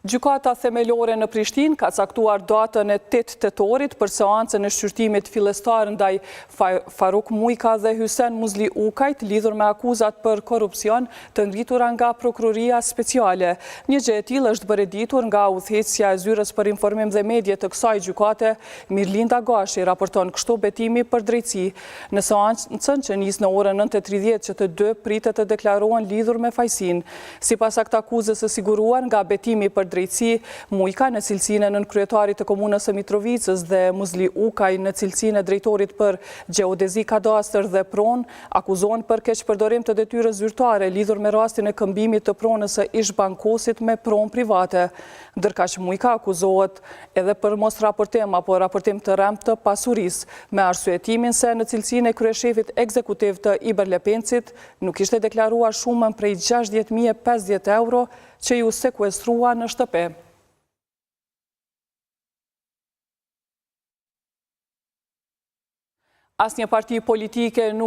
Gjykata themelore në Prishtinë ka caktuar datën e 8 tetorit për seancën e shqyrtimit fillestar ndaj Faruk Mujka dhe Hysen Muzli Ukajt lidhur me akuzat për korrupsion të ngritura nga Prokuroria Speciale. Një gjë e tillë është bërë ditur nga udhëheqësja e Zyrës për Informim dhe Medje të kësaj gjykate, Mirlinda Gashi, raporton kështu Betimi për Drejtësi. Në seancën që nis në orën 9:30 që të dy pritet të deklarohen lidhur me fajsin. Sipas akta akuzës së siguruar nga Betimi për Drejtësi, Mujka në cilësinë e nënkryetarit të komunës së Mitrovicës dhe Muzli Ukaj në cilësinë e drejtorit për gjeodezi, kadastër dhe pronë, akuzohen për keqpërdorim të detyrës zyrtare lidhur me rastin e këmbimit të pronës së ish-bankosit me pronë private. Ndërkaq Mujka akuzohet edhe për mos raportim apo raportim të rremtë të pasurisë, me arsyetimin se në cilësinë e kryeshefit ekzekutiv të Iber Lepencit nuk ishte deklaruar shumën prej 60.050 euro që ju sekuestrua në shtëpi. Asnjë parti politike nuk